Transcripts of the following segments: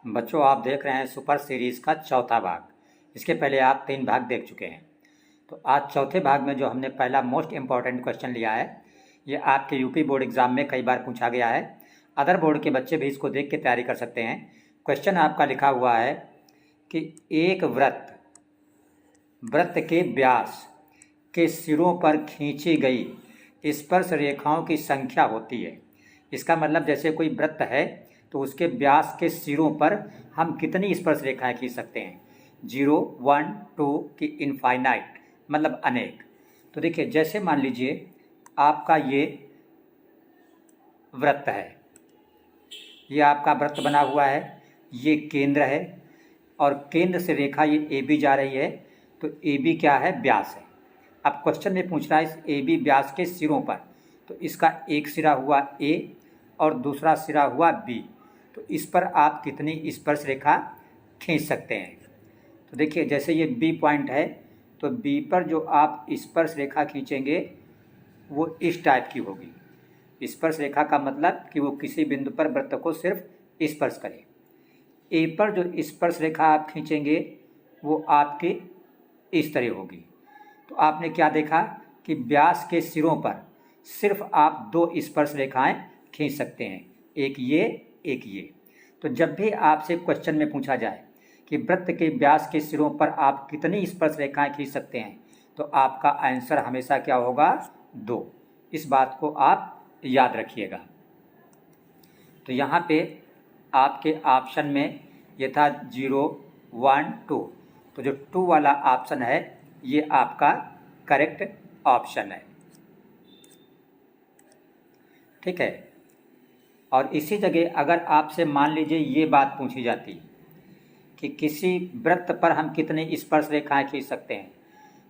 बच्चों, आप देख रहे हैं सुपर सीरीज़ का चौथा भाग। इसके पहले आप 3 भाग देख चुके हैं। तो आज चौथे भाग में जो हमने पहला मोस्ट इम्पॉर्टेंट क्वेश्चन लिया है, ये आपके यूपी बोर्ड एग्ज़ाम में कई बार पूछा गया है। अदर बोर्ड के बच्चे भी इसको देख के तैयारी कर सकते हैं। क्वेश्चन आपका लिखा हुआ है कि एक वृत्त के व्यास के सिरों पर खींची गई स्पर्श रेखाओं की संख्या होती है। इसका मतलब जैसे कोई वृत्त है तो उसके व्यास के सिरों पर हम कितनी स्पर्श रेखाएं खींच सकते हैं, 0, 1, 2 की इनफाइनाइट, मतलब अनेक। तो देखिए, जैसे मान लीजिए आपका ये वृत्त है, ये आपका वृत्त बना हुआ है, ये केंद्र है और केंद्र से रेखा ये ए बी जा रही है। तो ए बी क्या है? व्यास है। अब क्वेश्चन में पूछ रहा है इस ए बी व्यास के सिरों पर, तो इसका एक सिरा हुआ ए और दूसरा सिरा हुआ बी, तो इस पर आप कितनी स्पर्श रेखा खींच सकते हैं। तो देखिए, जैसे ये बी पॉइंट है तो बी पर जो आप स्पर्श रेखा खींचेंगे वो इस टाइप की होगी। स्पर्श रेखा का मतलब कि वो किसी बिंदु पर वृत्त को सिर्फ स्पर्श करे। ए पर जो स्पर्श रेखा आप खींचेंगे वो आपकी इस तरह होगी। तो आपने क्या देखा कि व्यास के सिरों पर सिर्फ आप 2 स्पर्श रेखाएं खींच सकते हैं, एक ये, एक ये। तो जब भी आपसे क्वेश्चन में पूछा जाए कि वृत्त के व्यास के सिरों पर आप कितनी स्पर्श रेखाएं खींच सकते हैं, तो आपका आंसर हमेशा क्या होगा? 2। इस बात को आप याद रखिएगा। तो यहाँ पे आपके ऑप्शन में ये था 0, 1, 2, तो जो 2 वाला ऑप्शन है ये आपका करेक्ट ऑप्शन है। ठीक है। और इसी जगह अगर आपसे मान लीजिए ये बात पूछी जाती कि किसी वृत्त पर हम कितनी स्पर्श रेखाएं खींच सकते हैं,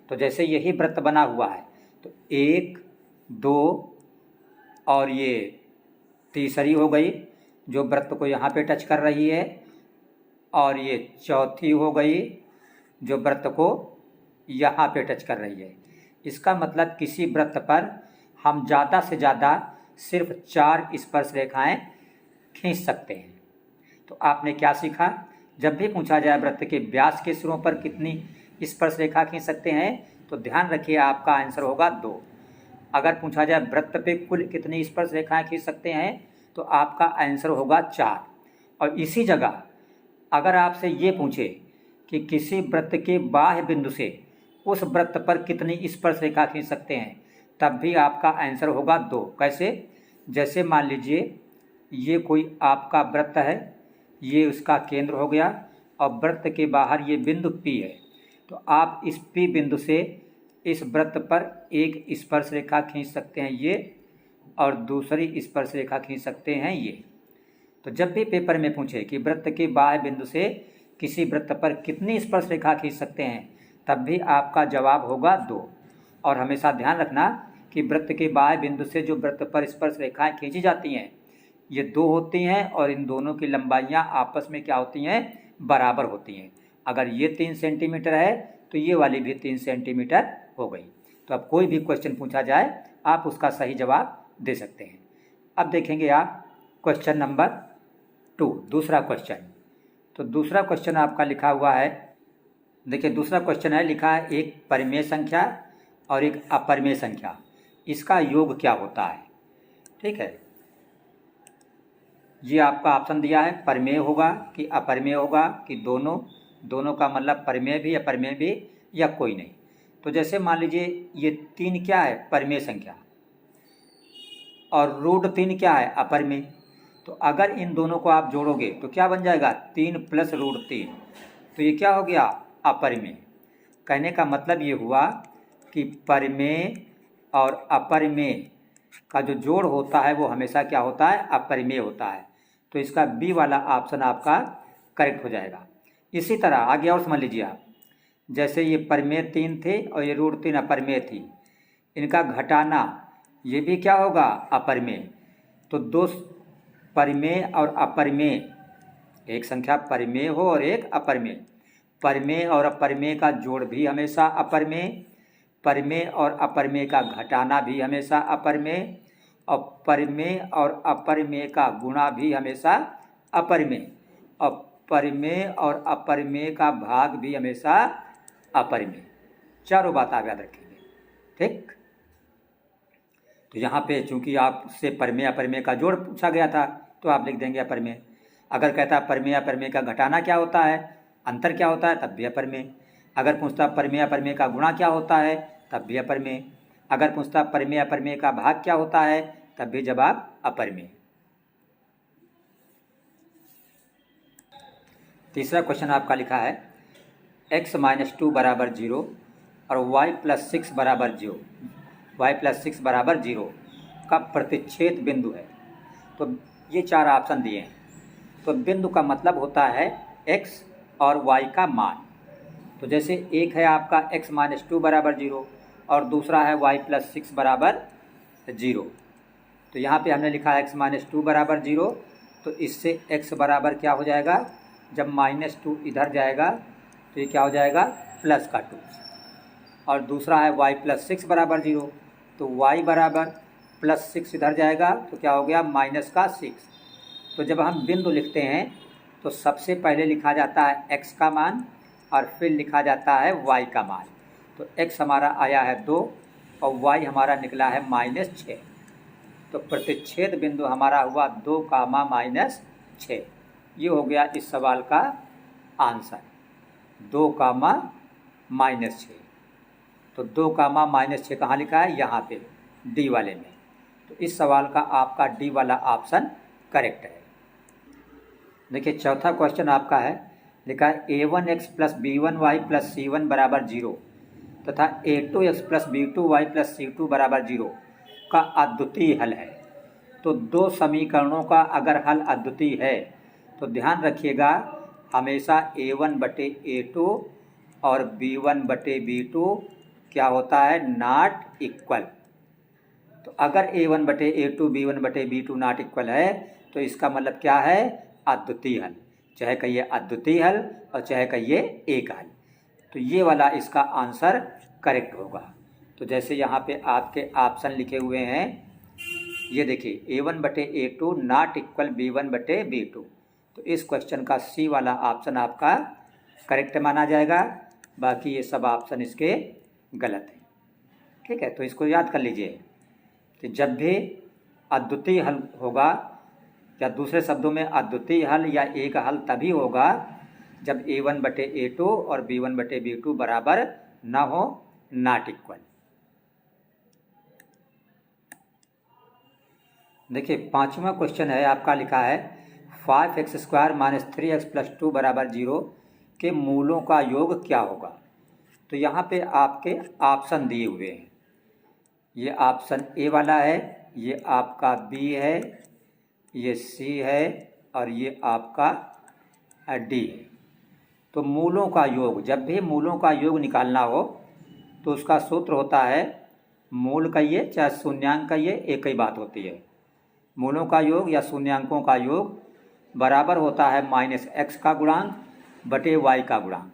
तो जैसे यही वृत्त बना हुआ है तो 1, 2 और ये तीसरी हो गई जो वृत्त को यहाँ पे टच कर रही है, और ये चौथी हो गई जो वृत्त को यहाँ पे टच कर रही है। इसका मतलब किसी वृत्त पर हम ज़्यादा से ज़्यादा सिर्फ 4 स्पर्श रेखाएं खींच सकते हैं। तो आपने क्या सीखा? जब भी पूछा जाए वृत्त के व्यास के सिरों पर कितनी स्पर्श रेखा खींच सकते हैं, तो ध्यान रखिए आपका आंसर होगा 2। अगर पूछा जाए वृत्त पे कुल कितनी स्पर्श रेखाएं खींच सकते हैं, तो आपका आंसर होगा 4। और इसी जगह अगर आपसे ये पूछे कि किसी वृत्त के बाह्य बिंदु से उस वृत्त पर कितनी स्पर्श रेखा खींच सकते हैं, तब भी आपका आंसर होगा 2। कैसे? जैसे मान लीजिए ये कोई आपका वृत्त है, ये उसका केंद्र हो गया और वृत्त के बाहर ये बिंदु P है, तो आप इस P बिंदु से इस वृत्त पर एक स्पर्श रेखा खींच सकते हैं ये, और दूसरी स्पर्श रेखा खींच सकते हैं ये। तो जब भी पेपर में पूछे कि वृत्त के बाह्य बिंदु से किसी वृत्त पर कितनी स्पर्श रेखा खींच सकते हैं, तब भी आपका जवाब होगा 2। और हमेशा ध्यान रखना कि वृत्त के बाह्य बिंदु से जो वृत्त पर स्पर्श रेखाएं खींची जाती हैं ये 2 होती हैं, और इन दोनों की लंबाइयां आपस में क्या होती हैं? बराबर होती हैं। अगर ये 3 सेंटीमीटर है तो ये वाली भी 3 सेंटीमीटर हो गई। तो अब कोई भी क्वेश्चन पूछा जाए आप उसका सही जवाब दे सकते हैं। अब देखेंगे आप क्वेश्चन नंबर 2, दूसरा क्वेश्चन। तो दूसरा क्वेश्चन आपका लिखा हुआ है, देखिए दूसरा क्वेश्चन है, लिखा है एक परिमेय संख्या और एक अपरिमेय संख्या, इसका योग क्या होता है। ठीक है, ये आपका ऑप्शन दिया है, परिमेय होगा कि अपरिमेय होगा कि दोनों का मतलब परिमेय भी अपरिमेय भी या कोई नहीं। तो जैसे मान लीजिए ये 3 क्या है? परिमेय संख्या, और √3 क्या है? अपरिमेय। तो अगर इन दोनों को आप जोड़ोगे तो क्या बन जाएगा? 3 + √3, तो ये क्या हो गया? अपरिमेय। कहने का मतलब ये हुआ कि परिमेय और अपरिमेय का जो जोड़ होता है वो हमेशा क्या होता है? अपरिमेय होता है। तो इसका बी वाला ऑप्शन आपका करेक्ट हो जाएगा। इसी तरह आगे और समझ लीजिए आप, जैसे ये परिमेय 3 थे और ये √3 अपरिमेय थी, इनका घटाना ये भी क्या होगा? अपरिमेय। तो 2 परिमेय और अपरिमेय, एक संख्या परिमेय हो और एक अपरिमेय, परिमेय और अपरिमेय का जोड़ भी हमेशा अपरिमेय, परिमेय और अपरिमेय का घटाना भी हमेशा अपरिमेय, और परिमेय और अपरिमेय का गुणा भी हमेशा अपरिमेय, और परिमेय और अपरिमेय का भाग भी हमेशा अपरिमेय। चारों बात आप याद रखेंगे, ठीक। तो यहाँ पे चूंकि आपसे परिमेय अपरिमेय का जोड़ पूछा गया था तो आप लिख देंगे अपरिमेय। अगर कहता परिमेय अपरिमेय का घटाना क्या होता है, अंतर क्या होता है, तब भी अपरिमेय। अगर पूछता परिमेय अपरिमेय का गुणा क्या होता है, तब भी अपरिमेय। अगर पूछता परिमेय अपरिमेय का भाग क्या होता है, तब भी जवाब अपरिमेय। तीसरा क्वेश्चन आपका लिखा है x - 2 बराबर 0 और y + 6 बराबर 0, y + 6 बराबर 0 का प्रतिच्छेद बिंदु है। तो ये चार ऑप्शन दिए हैं। तो बिंदु का मतलब होता है x और y का मान। तो जैसे एक है आपका x - 2 बराबर 0 और दूसरा है y + 6 बराबर 0। तो यहाँ पे हमने लिखा है x - 2 बराबर 0, तो इससे x बराबर क्या हो जाएगा, जब -2 इधर जाएगा तो ये क्या हो जाएगा, +2। और दूसरा है y + 6 बराबर 0, तो y बराबर +6 इधर जाएगा तो क्या हो गया, -6। तो जब हम बिंदु लिखते हैं तो सबसे पहले लिखा जाता है x का मान और फिर लिखा जाता है y का मान। तो x हमारा आया है 2 और y हमारा निकला है -6। तो प्रतिच्छेद बिंदु हमारा हुआ 2, -6। ये हो गया इस सवाल का आंसर, 2, -6। तो 2, -6 कहाँ लिखा है, यहाँ पे डी वाले में। तो इस सवाल का आपका डी वाला ऑप्शन करेक्ट है। देखिए चौथा क्वेश्चन आपका है, लिखा है a1x + b1y + c1 बराबर 0 तथा a2x + b2y + c2 बराबर 0 का अद्वितीय हल है। तो दो समीकरणों का अगर हल अद्वितीय है तो ध्यान रखिएगा हमेशा a1/a2 और b1/b2 क्या होता है, नॉट इक्वल। तो अगर a1/a2 b1/b2 नॉट इक्वल है तो इसका मतलब क्या है, अद्वितीय हल। चाहे कहिए अद्वितीय हल और चाहे कहिए एक हल। तो ये वाला इसका आंसर करेक्ट होगा। तो जैसे यहाँ पे आपके ऑप्शन लिखे हुए हैं, ये देखिए a1/a2 नॉट इक्वल b1/b2। तो इस क्वेश्चन का सी वाला ऑप्शन आपका करेक्ट माना जाएगा, बाकी ये सब ऑप्शन इसके गलत हैं, ठीक है। तो इसको याद कर लीजिए कि जब भी अद्वितीय हल होगा, या दूसरे शब्दों में अद्वितीय हल या एक हल तभी होगा जब a1/a2 और b1/b2 बराबर ना हो, नॉट इक्वल। देखिए पांचवा क्वेश्चन है आपका, लिखा है 5x² - 3x + 2 बराबर 0 के मूलों का योग क्या होगा। तो यहाँ पे आपके ऑप्शन दिए हुए हैं, ये ऑप्शन ए वाला है, ये आपका बी है, ये सी है और ये आपका डी है। तो मूलों का योग, जब भी मूलों का योग निकालना हो तो उसका सूत्र होता है, मूल कहिए चाहे शून्यांक कहिए एक ही बात होती है। मूलों का योग या शून्यांकों का योग बराबर होता है -x का गुणांक बटे y का गुणांक।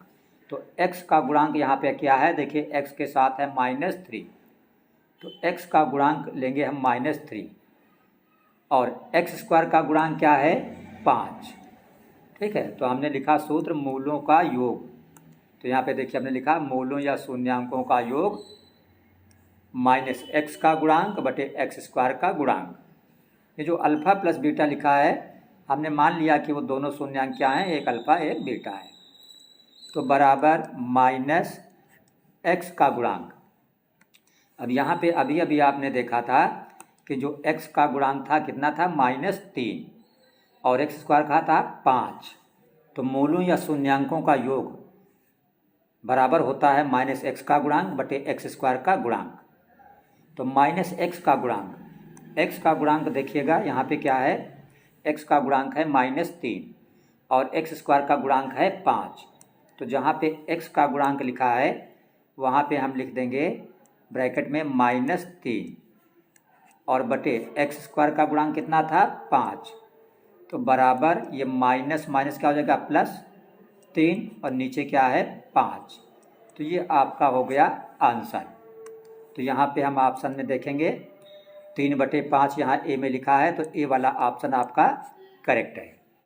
तो x का गुणांक यहाँ पे क्या है, देखिए x के साथ है -3, तो x का गुणांक लेंगे हम -3 और x² का गुणांक क्या है, 5, ठीक है। तो हमने लिखा सूत्र मूलों का योग। तो यहाँ पे देखिए हमने लिखा मूलों या शून्यांकों का योग -x का गुणांक बटे x² का गुणांक। ये जो अल्फ़ा + बीटा लिखा है हमने मान लिया कि वो दोनों शून्यांक क्या हैं, एक अल्फ़ा एक बीटा है। तो बराबर -x का गुणांक। अब यहाँ पे अभी अभी आपने देखा था कि जो x का गुणांक था कितना था, -3 और x² का था 5। तो मूलों या शून्यांकों का योग बराबर होता है -x का गुणांक बटे x² का गुणांक। तो -x का गुणांक, x का गुणांक देखिएगा यहाँ पे क्या है, x का गुणांक है -3 और x² का गुणांक है 5। तो जहाँ पे x का गुणांक लिखा है वहाँ पे हम लिख देंगे ब्रैकेट में -3 और बटे x² का गुणांक कितना था, 5। तो बराबर ये माइनस माइनस क्या हो जाएगा, +3 और नीचे क्या है 5। तो ये आपका हो गया आंसर। तो यहाँ पे हम ऑप्शन में देखेंगे 3/5 यहाँ ए में लिखा है, तो ए वाला ऑप्शन आपका करेक्ट है।